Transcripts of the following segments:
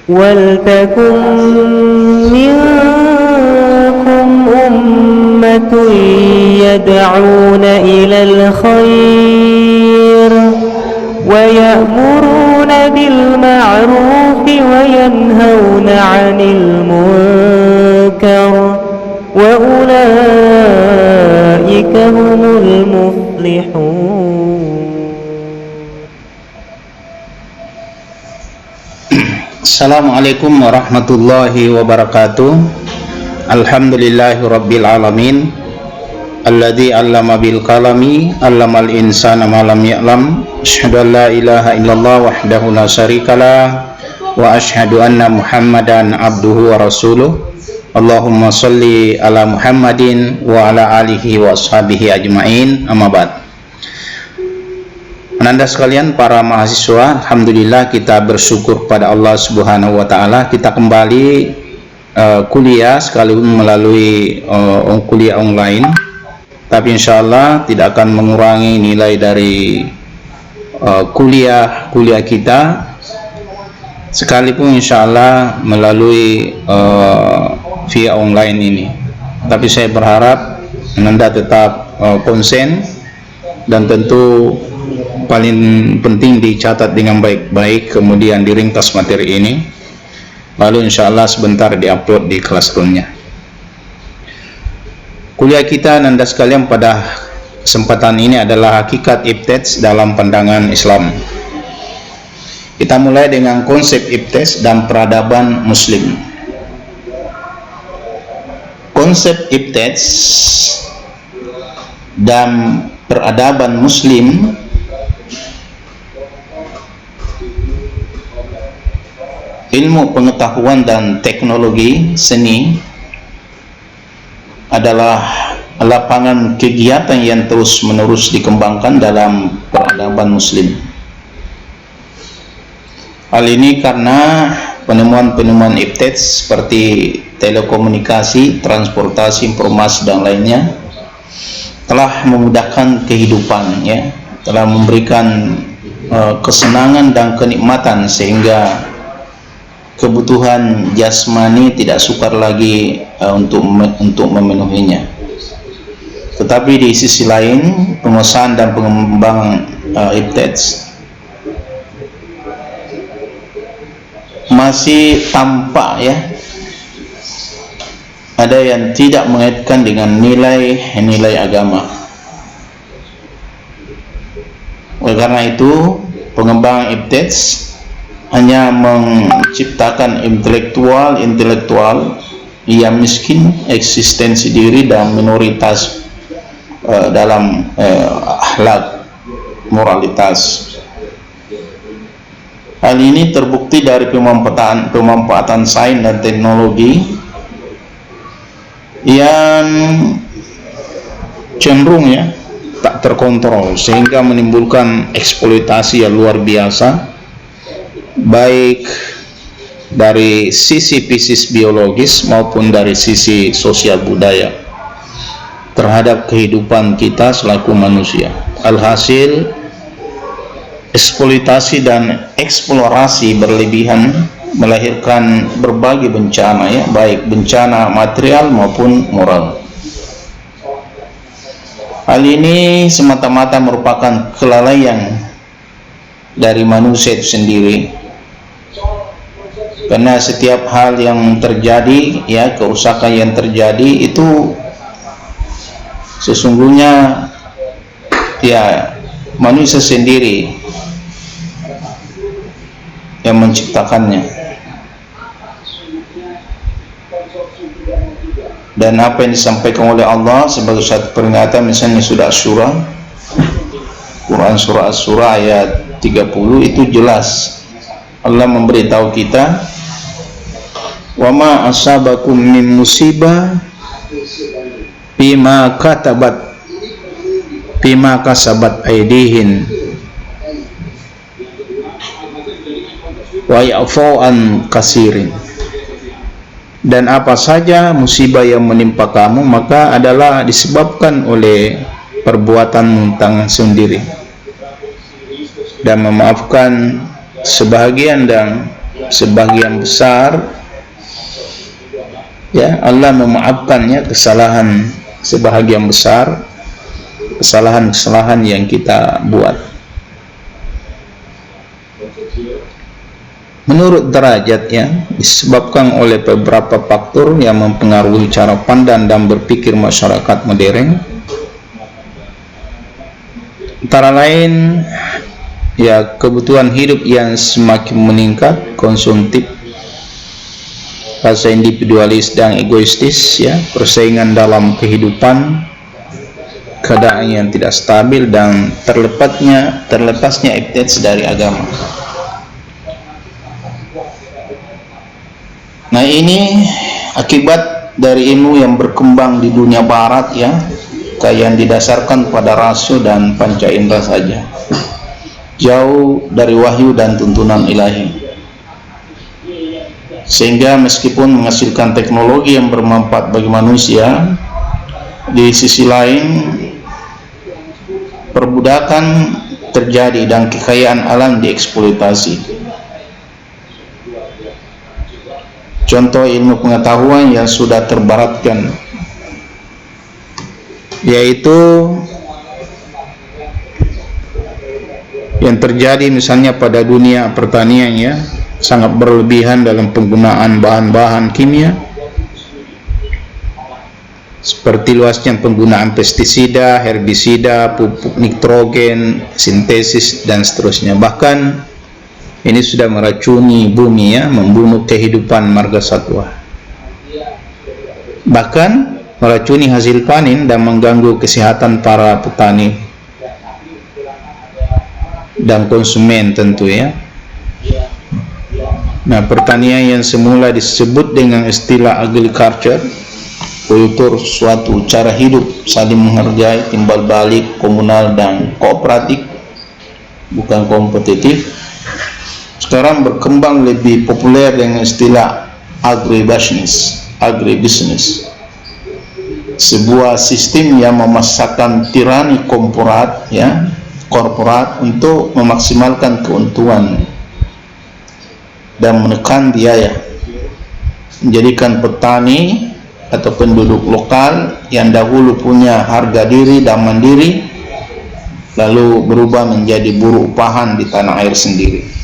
ولتكن منكم أمة يدعون إلى الخير ويأمرون بالمعروف وينهون عن المنكر وأولئك هم المفلحون. Assalamualaikum warahmatullahi wabarakatuh. Alhamdulillahi rabbil alamin. Alladzi 'allama bil qalami 'allamal insana ma lam ya'lam. Asyhadu an la ilaha illallah wahdahu la syarikalah wa asyhadu anna Muhammadan abduhu wa rasuluh. Allahumma shalli ala Muhammadin wa ala alihi wa ashabihi ajmain. Amma ba'd. Ananda sekalian para mahasiswa, alhamdulillah kita bersyukur pada Allah Subhanahu wa taala, kita kembali kuliah sekalipun melalui kuliah online. Tapi insyaallah tidak akan mengurangi nilai dari kuliah kita, sekalipun insyaallah melalui via online ini. Tapi saya berharap Ananda tetap konsen, dan tentu paling penting dicatat dengan baik-baik, kemudian diringkas materi ini, lalu insyaallah sebentar diupload di Classroom-nya. Kuliah kita Nanda sekalian pada kesempatan ini adalah hakikat IPTES dalam pandangan Islam. Kita mulai dengan konsep IPTES dan peradaban Muslim. Konsep IPTES dan peradaban Muslim ilmu pengetahuan dan teknologi seni adalah lapangan kegiatan yang terus-menerus dikembangkan dalam peradaban Muslim. Hal ini karena penemuan-penemuan IPTES seperti telekomunikasi, transportasi informasi dan lainnya telah memudahkan kehidupan, ya, telah memberikan kesenangan dan kenikmatan sehingga kebutuhan jasmani tidak sukar lagi untuk memenuhinya. Tetapi di sisi lain, pengusahaan dan pengembangan IPTES masih tampak, ya, ada yang tidak mengaitkan dengan nilai agama. Oleh karena itu, pengembangan IPTES hanya menciptakan intelektual yang miskin eksistensi diri dan minoritas dalam akhlak moralitas. Hal ini terbukti dari pemanfaatan sains dan teknologi yang cenderung, ya, tak terkontrol sehingga menimbulkan eksploitasi yang luar biasa, baik dari sisi fisik biologis maupun dari sisi sosial budaya terhadap kehidupan kita selaku manusia. Alhasil, eksploitasi dan eksplorasi berlebihan melahirkan berbagai bencana, ya, baik bencana material maupun moral. Hal ini semata-mata merupakan kelalaian dari manusia itu sendiri, karena setiap hal yang terjadi, ya, kerusakan yang terjadi itu sesungguhnya, ya, manusia sendiri yang menciptakannya. Dan apa yang disampaikan oleh Allah sebagai satu peringatan, misalnya surah Asy-Syura, Quran surah Asy-Syura ayat 30, itu jelas Allah memberitahu kita, wa ma asabakum min musibah bima kasabat aidihin wa ya'fu an kasirin. Dan apa saja musibah yang menimpa kamu, maka adalah disebabkan oleh perbuatanmu tangan sendiri, dan memaafkan sebahagian dan sebagian besar ya Allah memaafkannya kesalahan sebahagian besar kesalahan-kesalahan yang kita buat. Menurut derajat ya, disebabkan oleh beberapa faktor yang mempengaruhi cara pandang dan berpikir masyarakat modern. Antara lain ya kebutuhan hidup yang semakin meningkat, konsumtif, rasa individualis dan egoistis ya, persaingan dalam kehidupan, keadaan yang tidak stabil, dan terlepasnya evidence dari agama. Nah, ini akibat dari ilmu yang berkembang di dunia barat ya, yang didasarkan pada rasio dan panca indera saja, jauh dari wahyu dan tuntunan ilahi. Sehingga meskipun menghasilkan teknologi yang bermanfaat bagi manusia, di sisi lain perbudakan terjadi dan kekayaan alam dieksploitasi. Contoh ilmu pengetahuan yang sudah terbaratkan, yaitu yang terjadi misalnya pada dunia pertanian ya, sangat berlebihan dalam penggunaan bahan-bahan kimia, seperti luasnya penggunaan pestisida, herbisida, pupuk nitrogen, sintesis dan seterusnya. Bahkan ini sudah meracuni bumi ya, membunuh kehidupan marga satwa, bahkan meracuni hasil panen dan mengganggu kesehatan para petani dan konsumen tentu ya. Nah, pertanian yang semula disebut dengan istilah agriculture, yaitu suatu cara hidup saling menghargai, timbal balik, komunal dan kooperatif, bukan kompetitif, sekarang berkembang lebih populer dengan istilah agribusiness, sebuah sistem yang memasakkan tirani korporat ya, untuk memaksimalkan keuntungan dan menekan biaya, menjadikan petani atau penduduk lokal yang dahulu punya harga diri dan mandiri lalu berubah menjadi buruh upahan di tanah air sendiri.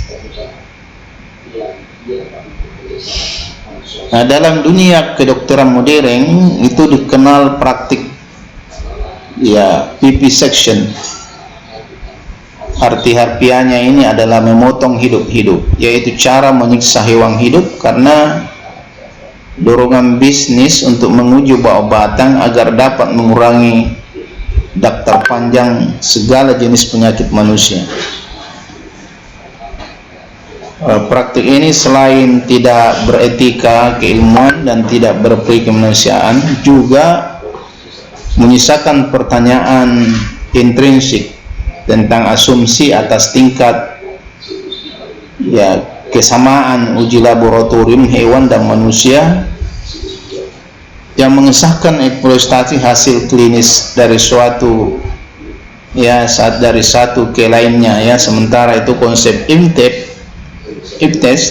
Nah, dalam dunia kedokteran modern itu dikenal praktik ya vivisection. Arti harfiahnya ini adalah memotong hidup-hidup, yaitu cara menyiksa hewan hidup karena dorongan bisnis untuk menguji obat-obatan agar dapat mengurangi daftar panjang segala jenis penyakit manusia. Praktik ini selain tidak beretika keilmuan dan tidak berperi kemanusiaan, juga menyisakan pertanyaan intrinsik tentang asumsi atas tingkat ya kesamaan uji laboratorium hewan dan manusia, yang mengesahkan eksploitasi hasil klinis dari suatu ya dari satu ke lainnya ya. Sementara itu konsep Ibtes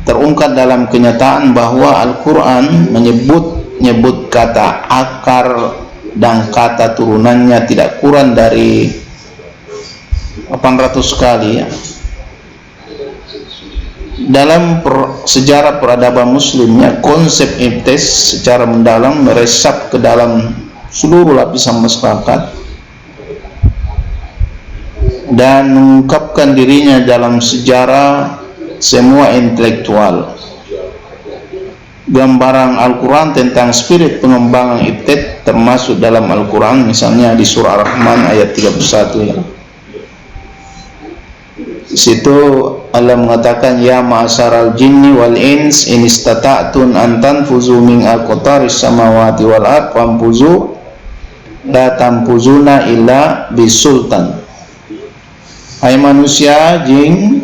terungkap dalam kenyataan bahwa Al-Quran menyebut kata akar dan kata turunannya tidak kurang dari 800 kali ya. Dalam sejarah peradaban muslimnya, konsep Ibtes secara mendalam meresap ke dalam seluruh lapisan masyarakat dan mengungkapkan dirinya dalam sejarah semua intelektual. Gambaran Al-Quran tentang spirit pengembangan Ibtes termasuk dalam Al-Quran, misalnya di surah Ar-Rahman ayat 31 ya. Di situ Allah mengatakan, ya ma'asyaral jinni wal ins in istata'tun an tanfuzu min aqtaris samawati wal ard famfuzu la tanfuzuna illa bisultan. Hai manusia, jin,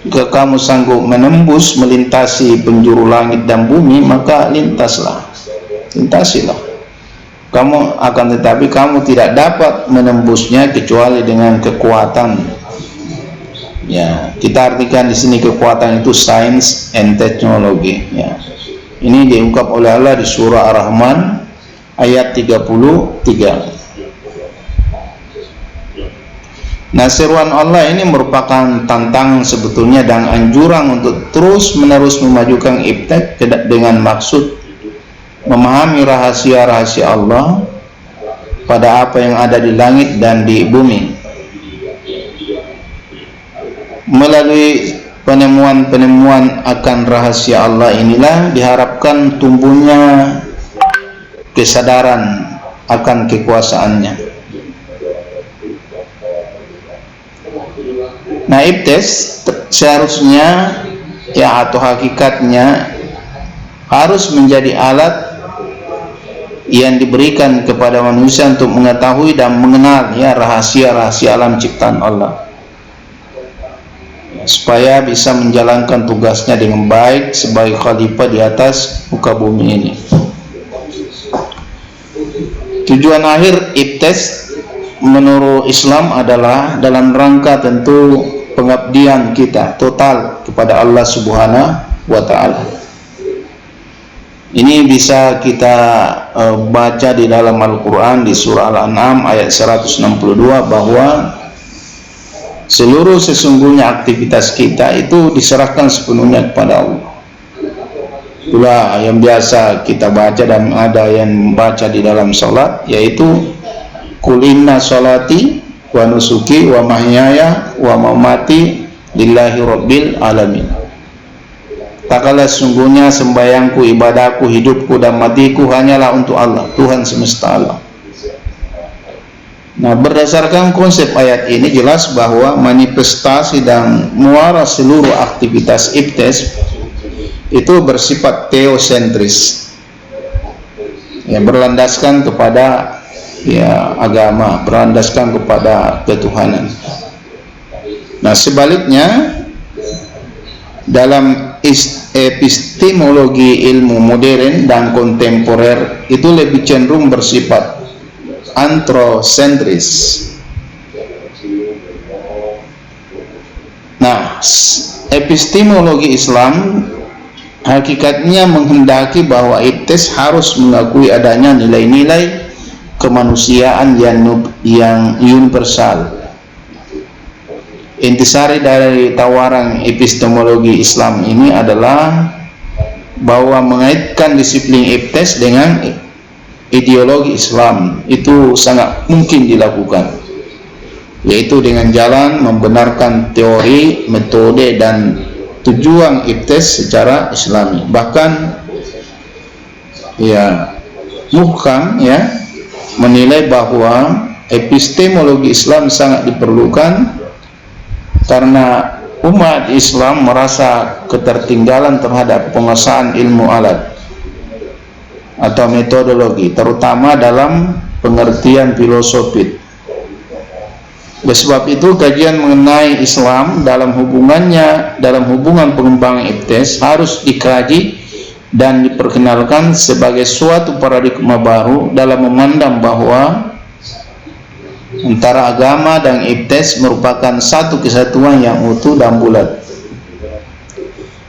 jika kamu sanggup menembus melintasi penjuru langit dan bumi, maka lintasilah. Kamu akan tetapi kamu tidak dapat menembusnya kecuali dengan kekuatan Ya, kita artikan di sini kekuatan itu science and technology. Ya. Ini diungkap oleh Allah di surah Ar-Rahman ayat 33. Nah, seruan Allah ini merupakan tantangan sebetulnya dan anjuran untuk terus menerus memajukan iptek dengan maksud memahami rahasia-rahasia Allah pada apa yang ada di langit dan di bumi. Melalui penemuan-penemuan akan rahasia Allah inilah diharapkan tumbuhnya kesadaran akan kekuasaannya. Nah, iptes seharusnya ya atau hakikatnya harus menjadi alat yang diberikan kepada manusia untuk mengetahui dan mengenal ya rahasia-rahasia alam ciptaan Allah, supaya bisa menjalankan tugasnya dengan baik sebagai khalifah di atas muka bumi ini. Tujuan akhir iptes menurut Islam adalah dalam rangka tentu pengabdian kita total kepada Allah Subhanahu wa Ta'ala. Ini bisa kita baca di dalam Al-Quran di surah Al-An'am ayat 162 bahwa seluruh sesungguhnya aktivitas kita itu diserahkan sepenuhnya kepada Allah. Itulah yang biasa kita baca dan ada yang membaca di dalam salat, yaitu Qul inna sholati wa nusuki wa mahyaya wa mamati lillahi rabbil alamin. Katakanlah sungguhnya sembahyangku, ibadahku, hidupku dan matiku hanyalah untuk Allah, Tuhan semesta alam. Nah, berdasarkan konsep ayat ini jelas bahwa manifestasi dan muara seluruh aktivitas iptes itu bersifat teosentris, ya, berlandaskan kepada ya agama, berlandaskan kepada ketuhanan. Nah, sebaliknya dalam epistemologi ilmu modern dan kontemporer itu lebih cenderung bersifat antrosentris. Nah, epistemologi Islam hakikatnya menghendaki bahwa iptes harus mengakui adanya nilai-nilai kemanusiaan yang universal. Intisari dari tawaran epistemologi Islam ini adalah bahwa mengaitkan disiplin iptes dengan ideologi Islam itu sangat mungkin dilakukan, yaitu dengan jalan membenarkan teori, metode dan tujuan iptes secara Islami. Bahkan ya muhkam ya menilai bahwa epistemologi Islam sangat diperlukan karena umat Islam merasa ketertinggalan terhadap penguasaan ilmu alat atau metodologi, terutama dalam pengertian filosofis. Oleh sebab itu, kajian mengenai Islam dalam hubungan pengembangan iptes harus dikaji dan diperkenalkan sebagai suatu paradigma baru dalam memandang bahwa antara agama dan iptes merupakan satu kesatuan yang utuh dan bulat.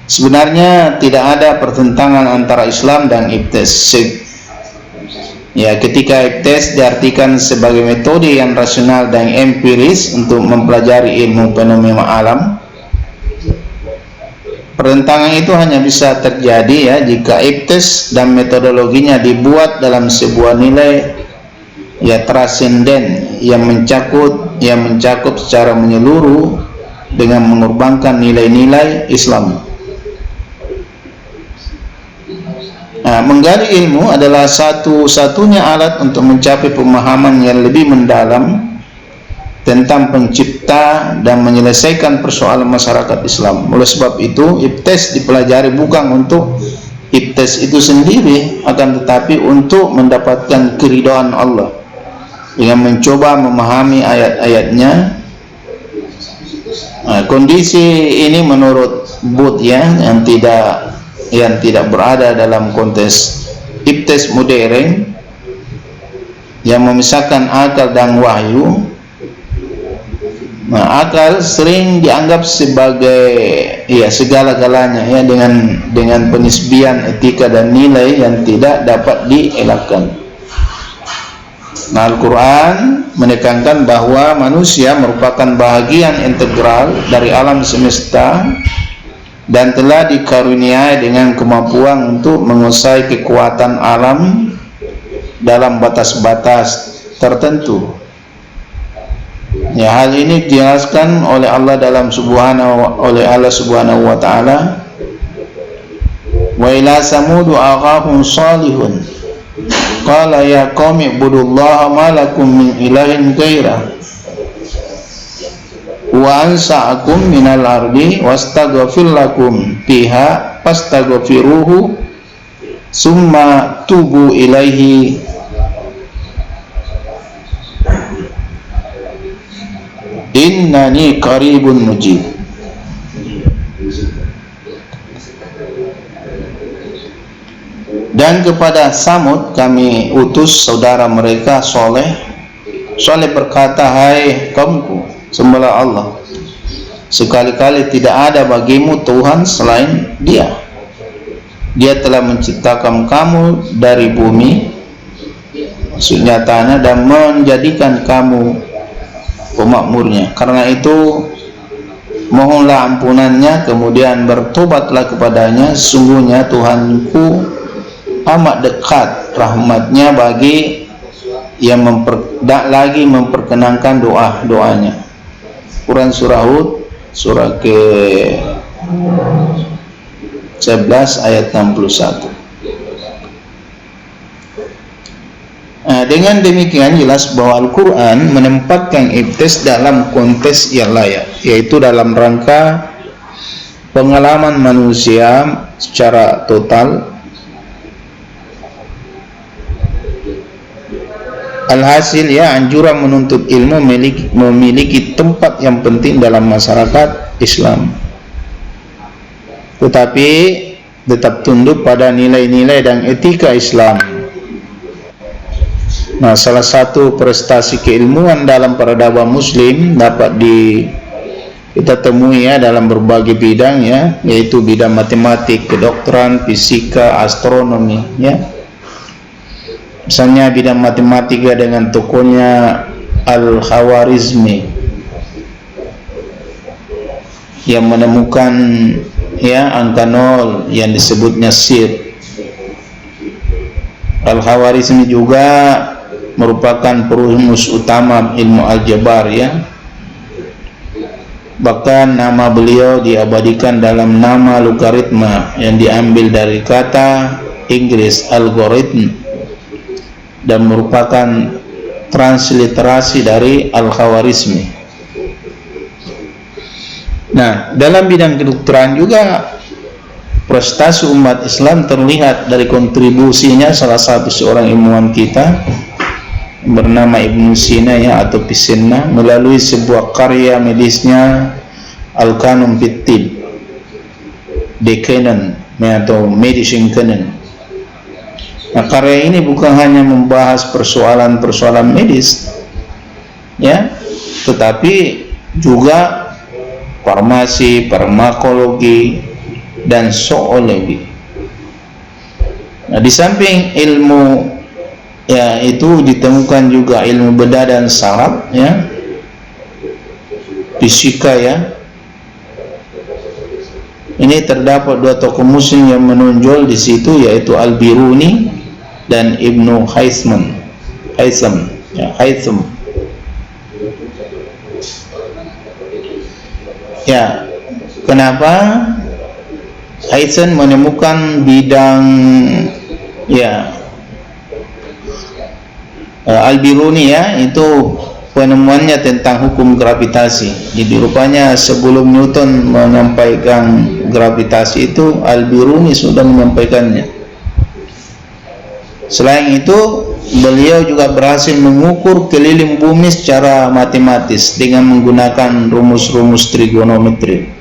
Sebenarnya tidak ada pertentangan antara Islam dan iptes. Ya, ketika iptes diartikan sebagai metode yang rasional dan empiris untuk mempelajari ilmu fenomena alam, pertentangan itu hanya bisa terjadi ya jika iptes dan metodologinya dibuat dalam sebuah nilai ya transenden yang mencakup secara menyeluruh dengan mengorbankan nilai-nilai Islam. Nah, menggali ilmu adalah satu-satunya alat untuk mencapai pemahaman yang lebih mendalam tentang pencipta dan menyelesaikan persoalan masyarakat Islam. Oleh sebab itu, iptes dipelajari bukan untuk iptes itu sendiri, akan tetapi untuk mendapatkan keridhaan Allah dengan mencoba memahami ayat-ayatnya. Nah, kondisi ini menurut Booth ya yang tidak berada dalam konteks iptes modern yang memisahkan akal dan wahyu, Nah, akal sering dianggap sebagai segala-galanya ya, dengan penisbian etika dan nilai yang tidak dapat dielakkan. Nah, Al-Quran menekankan bahwa manusia merupakan bahagian integral dari alam semesta dan telah dikaruniai dengan kemampuan untuk menguasai kekuatan alam dalam batas-batas tertentu. Ya, hal ini dijelaskan oleh Allah Subhanahu wa taala, wa ila samud aqahum salihun qala ya qaumi ibudullaha ma lakum min ilahin ghairah wa ansa'akum minal ardi wastaghfir lakum fiha fastaghfiruhu summa tubu ilaihi innani qaribun mujib. Dan kepada Samud kami utus saudara mereka Soleh. Soleh berkata, hai kaumku, sembahlah Allah, sekali-kali tidak ada bagimu Tuhan selain Dia. Dia telah menciptakan kamu dari bumi, maksudnya tanah, dan menjadikan kamu pemakmurnya. Karena itu mohonlah ampunannya, kemudian bertobatlah kepadanya. Sungguhnya Tuhanku amat dekat rahmatnya bagi yang lagi memperkenankan doanya. Quran Surah Hud surah ke 11 ayat 61. Dengan demikian jelas bahwa Al-Quran menempatkan ibtis dalam konteks yang layak, yaitu dalam rangka pengalaman manusia secara total. Alhasil ya, anjuran menuntut ilmu memiliki tempat yang penting dalam masyarakat Islam, tetapi tetap tunduk pada nilai-nilai dan etika Islam. Nah, salah satu prestasi keilmuan dalam peradaban Muslim dapat kita temui ya dalam berbagai bidang ya, yaitu bidang matematik, kedokteran, fisika, astronomi ya. Misalnya bidang matematika dengan tokohnya Al-Khawarizmi yang menemukan ya angka 0 yang disebutnya sir. Al-Khawarizmi juga merupakan perumus utama ilmu aljabar ya. Bahkan nama beliau diabadikan dalam nama logaritma yang diambil dari kata Inggris algorithm dan merupakan transliterasi dari Al-Khawarizmi. Nah, dalam bidang kedokteran juga prestasi umat Islam terlihat dari kontribusinya salah satu seorang ilmuwan kita bernama Ibnu Sina ya, atau Pisenna, melalui sebuah karya medisnya Al-Kanun fit Tibb, The Canon atau Medicine Canon. Nah, karya ini bukan hanya membahas persoalan-persoalan medis ya, tetapi juga farmasi, farmakologi, dan zoologi. Nah, di samping ilmu ya itu ditemukan juga ilmu bedah dan saraf ya, fisika ya. Ini terdapat dua tokoh muslim yang menonjol di situ, yaitu Al-Biruni dan Ibnu Haytham ya, Haytham ya. Kenapa Haytham menemukan bidang ya, Al-Biruni ya, itu penemuannya tentang hukum gravitasi. Jadi rupanya sebelum Newton menyampaikan gravitasi itu, Al-Biruni sudah menyampaikannya. Selain itu, beliau juga berhasil mengukur keliling bumi secara matematis dengan menggunakan rumus-rumus trigonometri.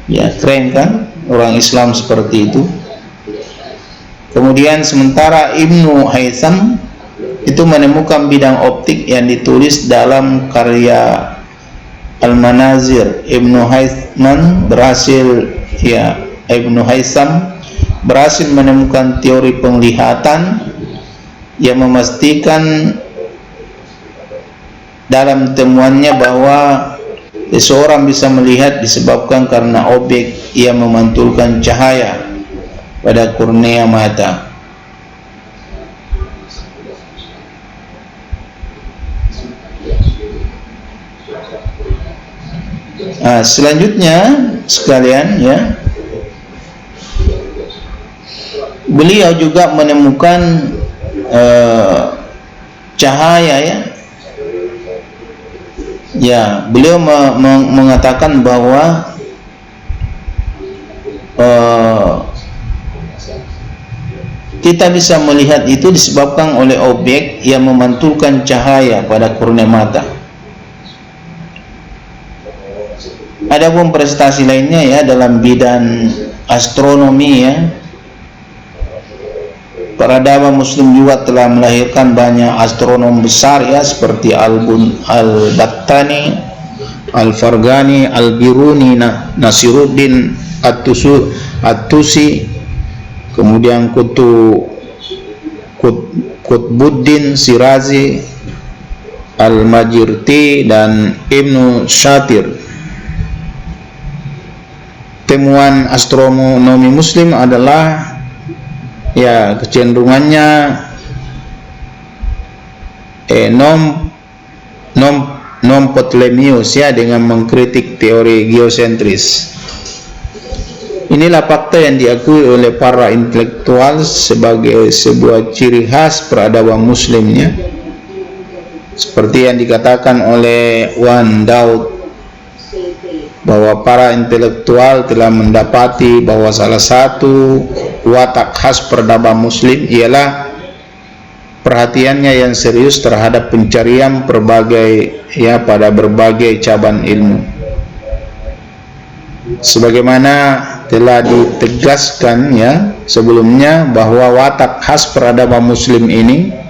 Ya, keren kan orang Islam seperti itu. Kemudian sementara Ibnu Haytham itu menemukan bidang optik yang ditulis dalam karya Al-Manazir. Ibnu Haytham berhasil menemukan teori penglihatan yang memastikan dalam temuannya bahwa seseorang bisa melihat disebabkan karena objek yang memantulkan cahaya pada kornea mata. Selanjutnya sekalian, ya, beliau juga menemukan cahaya, beliau mengatakan bahwa kita bisa melihat itu disebabkan oleh objek yang memantulkan cahaya pada kornea mata. Adapun prestasi lainnya, ya, dalam bidang astronomi, ya, peradaban Muslim juga telah melahirkan banyak astronom besar, ya, seperti Al-Battani, Al-Farghani, Al-Biruni, Nasiruddin At-Tusi, kemudian Qutbuddin Sirazi, Al-Majirti, dan Ibnu Shatir. Temuan astronomi Muslim adalah, ya, kecenderungannya non Ptolemeus, ya, dengan mengkritik teori geosentris. Inilah fakta yang diakui oleh para intelektual sebagai sebuah ciri khas peradaban Muslimnya, seperti yang dikatakan oleh Wan Daud bahwa para intelektual telah mendapati bahwa salah satu watak khas peradaban Muslim ialah perhatiannya yang serius terhadap pencarian pada berbagai cabang ilmu. Sebagaimana telah ditegaskan, ya, sebelumnya, bahwa watak khas peradaban Muslim ini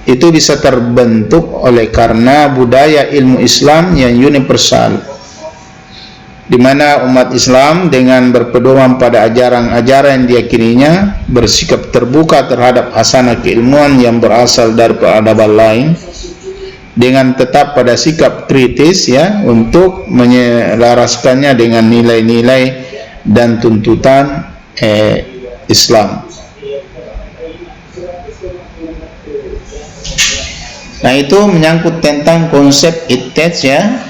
itu bisa terbentuk oleh karena budaya ilmu Islam yang universal, di mana umat Islam dengan berpedoman pada ajaran-ajaran yang diyakininya bersikap terbuka terhadap hasanah keilmuan yang berasal dari peradaban lain, dengan tetap pada sikap kritis, ya, untuk menyelaraskannya dengan nilai-nilai dan tuntutan Islam. Nah, itu menyangkut tentang konsep ijtihad, ya,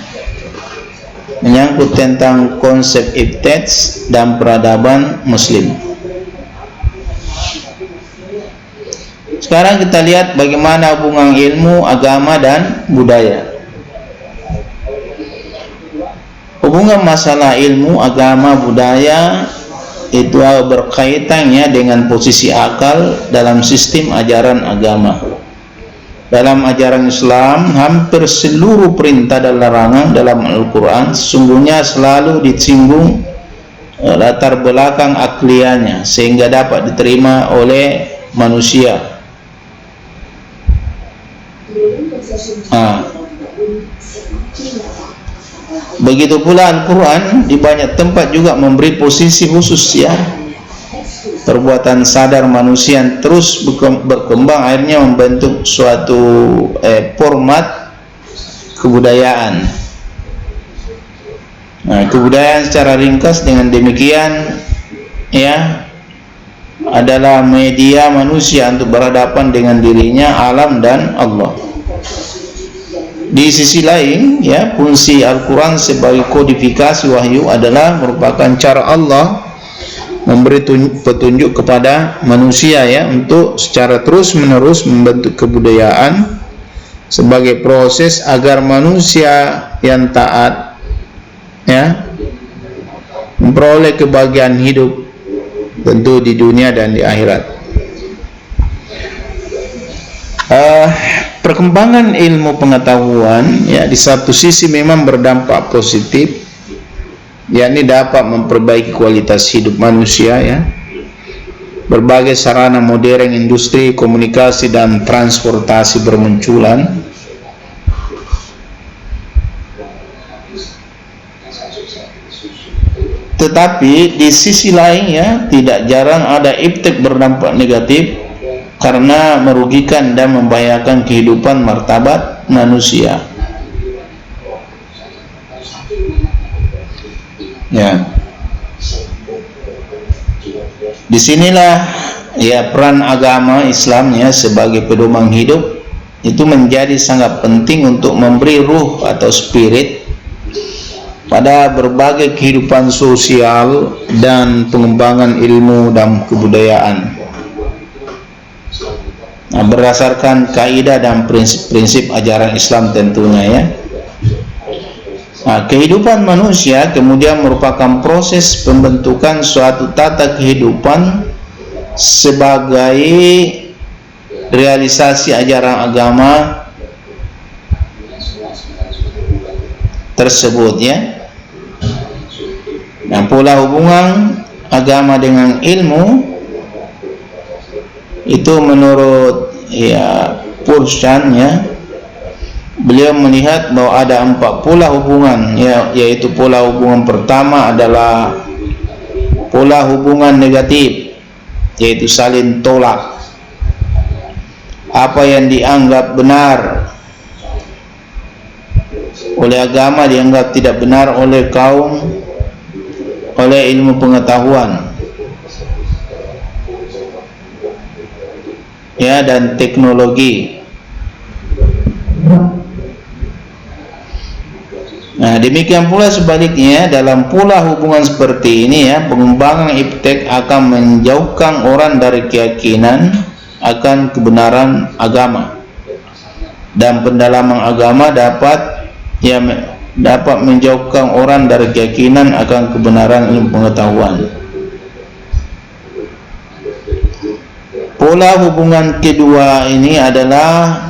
menyangkut tentang konsep ijtihad dan peradaban Muslim. Sekarang kita lihat bagaimana hubungan ilmu, agama, dan budaya. Hubungan masalah ilmu, agama, budaya itu berkaitannya dengan posisi akal dalam sistem ajaran agama. Dalam ajaran Islam, hampir seluruh perintah dan larangan dalam Al-Quran sesungguhnya selalu disinggung latar belakang akliyahnya sehingga dapat diterima oleh manusia. Begitu pula Al-Quran di banyak tempat juga memberi posisi khusus, ya, perbuatan sadar manusia yang terus berkembang akhirnya membentuk suatu format kebudayaan. Nah, kebudayaan secara ringkas dengan demikian, ya, adalah media manusia untuk berhadapan dengan dirinya, alam, dan Allah. Di sisi lain, ya, fungsi Al-Quran sebagai kodifikasi wahyu adalah merupakan cara Allah memberi petunjuk kepada manusia, ya, untuk secara terus-menerus membentuk kebudayaan sebagai proses agar manusia yang taat, ya, memperoleh kebahagiaan hidup tentu di dunia dan di akhirat. Perkembangan ilmu pengetahuan, ya, di satu sisi memang berdampak positif, yakni dapat memperbaiki kualitas hidup manusia, ya, berbagai sarana modern, industri, komunikasi, dan transportasi bermunculan. Tetapi di sisi lain ya, tidak jarang ada iptek berdampak negatif karena merugikan dan membahayakan kehidupan martabat manusia. Ya. Disinilah ya peran agama Islam ya sebagai pedoman hidup itu menjadi sangat penting untuk memberi ruh atau spirit pada berbagai kehidupan sosial dan pengembangan ilmu dan kebudayaan. Nah, berdasarkan kaidah dan prinsip-prinsip ajaran Islam tentunya ya. Nah, kehidupan manusia kemudian merupakan proses pembentukan suatu tata kehidupan sebagai realisasi ajaran agama tersebut ya. Nah, pola hubungan agama dengan ilmu itu menurut ya Purchan ya, beliau melihat bahwa ada 4 pola hubungan ya, yaitu pola hubungan pertama adalah pola hubungan negatif, yaitu saling tolak. Apa yang dianggap benar oleh agama dianggap tidak benar oleh oleh ilmu pengetahuan ya dan teknologi. Nah, demikian pula sebaliknya dalam pola hubungan seperti ini ya, pengembangan iptek akan menjauhkan orang dari keyakinan akan kebenaran agama, dan pendalaman agama dapat menjauhkan orang dari keyakinan akan kebenaran ilmu pengetahuan. Pola hubungan kedua ini adalah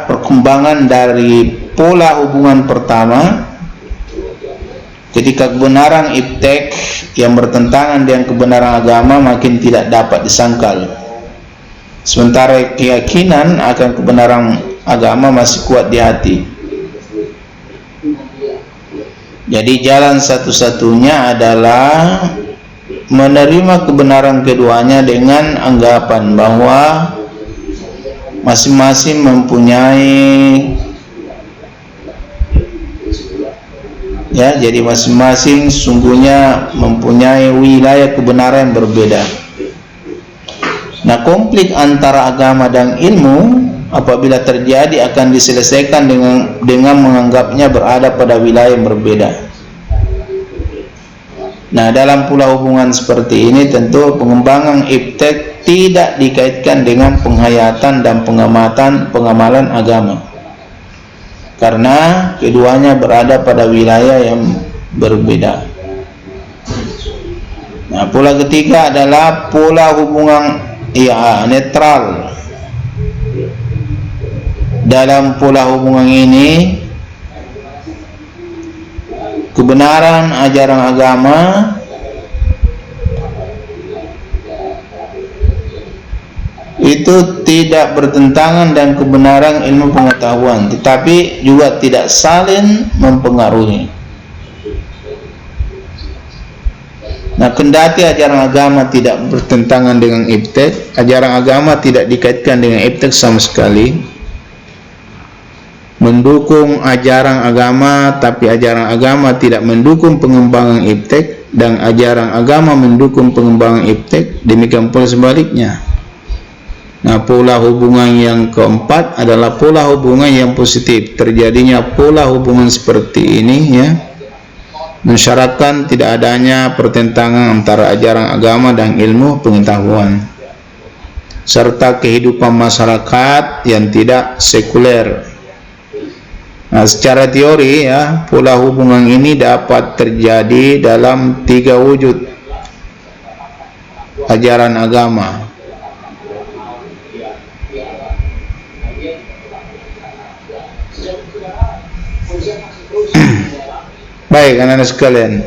perkembangan dari pola hubungan pertama, ketika kebenaran iptek yang bertentangan dengan kebenaran agama makin tidak dapat disangkal, sementara keyakinan akan kebenaran agama masih kuat di hati. Jadi jalan satu-satunya adalah menerima kebenaran keduanya dengan anggapan bahwa masing-masing mempunyai ya, jadi masing-masing sungguhnya mempunyai wilayah kebenaran yang berbeda. Nah, konflik antara agama dan ilmu apabila terjadi akan diselesaikan dengan menganggapnya berada pada wilayah yang berbeda. Nah, dalam pola hubungan seperti ini tentu pengembangan iptek tidak dikaitkan dengan penghayatan dan pengamalan agama, karena keduanya berada pada wilayah yang berbeda. Nah, pola ketiga adalah pola hubungan netral. Dalam pola hubungan ini, kebenaran ajaran agama itu tidak bertentangan dengan kebenaran ilmu pengetahuan, tetapi juga tidak saling mempengaruhi. Nah, kendati ajaran agama tidak bertentangan dengan iptek, ajaran agama tidak dikaitkan dengan iptek sama sekali, mendukung ajaran agama, tapi ajaran agama tidak mendukung pengembangan iptek, dan ajaran agama mendukung pengembangan iptek, demikian pula sebaliknya. Nah, pola hubungan yang keempat adalah pola hubungan yang positif. Terjadinya pola hubungan seperti ini ya, mensyaratkan tidak adanya pertentangan antara ajaran agama dan ilmu pengetahuan, serta kehidupan masyarakat yang tidak sekuler. Nah, secara teori ya, pola hubungan ini dapat terjadi dalam 3 wujud ajaran agama. Baik anak-anak sekalian.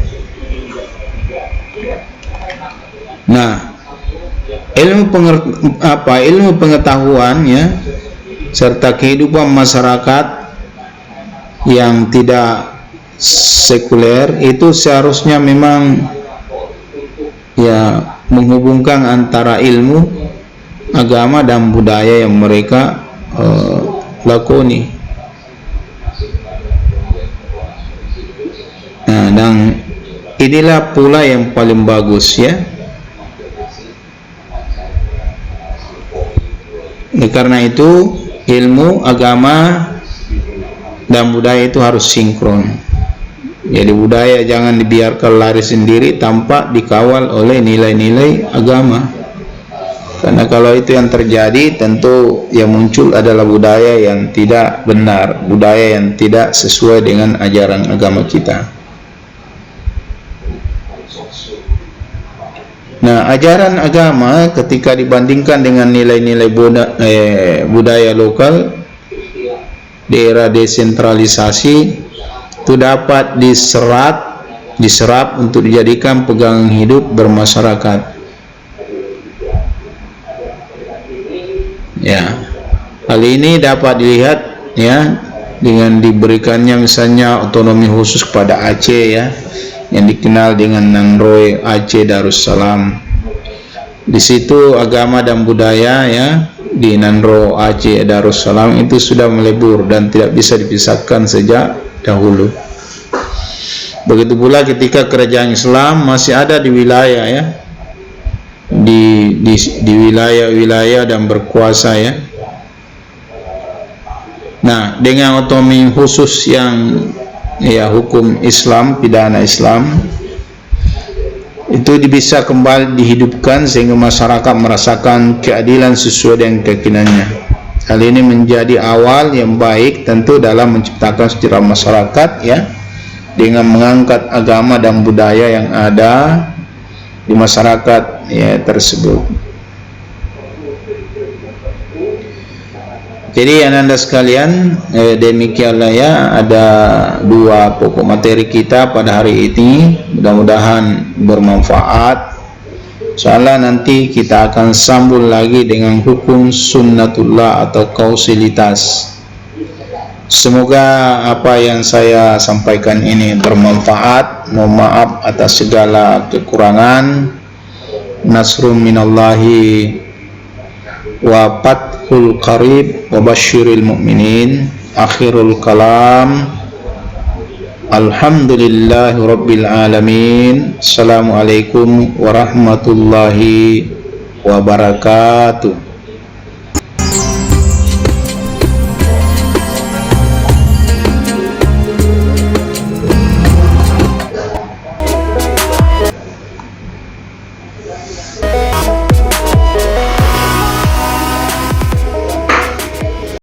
Nah, ilmu pengetahuan ya, serta kehidupan masyarakat yang tidak sekuler itu seharusnya memang ya menghubungkan antara ilmu, agama dan budaya yang mereka lakoni. Nah, dan inilah pula yang paling bagus ya. Karena itu ilmu, agama dan budaya itu harus sinkron. Jadi budaya jangan dibiarkan lari sendiri tanpa dikawal oleh nilai-nilai agama. Karena kalau itu yang terjadi, tentu yang muncul adalah budaya yang tidak benar, budaya yang tidak sesuai dengan ajaran agama kita. Nah, ajaran agama ketika dibandingkan dengan nilai-nilai budaya lokal di era desentralisasi itu dapat diserap untuk dijadikan pegangan hidup bermasyarakat. Ya, hal ini dapat dilihat ya dengan diberikannya misalnya otonomi khusus kepada Aceh ya, yang dikenal dengan Nanroe Aceh Darussalam. Di situ agama dan budaya ya di Nanro Aceh Darussalam itu sudah melebur dan tidak bisa dipisahkan sejak dahulu. Begitu pula ketika kerajaan Islam masih ada di wilayah ya, di wilayah-wilayah dan berkuasa ya. Nah, dengan otonomi khusus yang ya hukum Islam, pidana Islam itu bisa kembali dihidupkan sehingga masyarakat merasakan keadilan sesuai dengan keyakinannya. Hal ini menjadi awal yang baik tentu dalam menciptakan sejarah masyarakat ya, dengan mengangkat agama dan budaya yang ada di masyarakat ya tersebut. Jadi anak-anak sekalian, demikianlah ya, ada dua pokok materi kita pada hari ini. Mudah-mudahan bermanfaat. Insyaallah nanti kita akan sambung lagi dengan hukum sunnatullah atau kausalitas. Semoga apa yang saya sampaikan ini bermanfaat. Mohon maaf atas segala kekurangan. Nasrun minallahi wa fathul qarib wa basyiril mu'minin. Akhirul kalam, alhamdulillahi rabbil alamin. Assalamualaikum warahmatullahi wabarakatuh.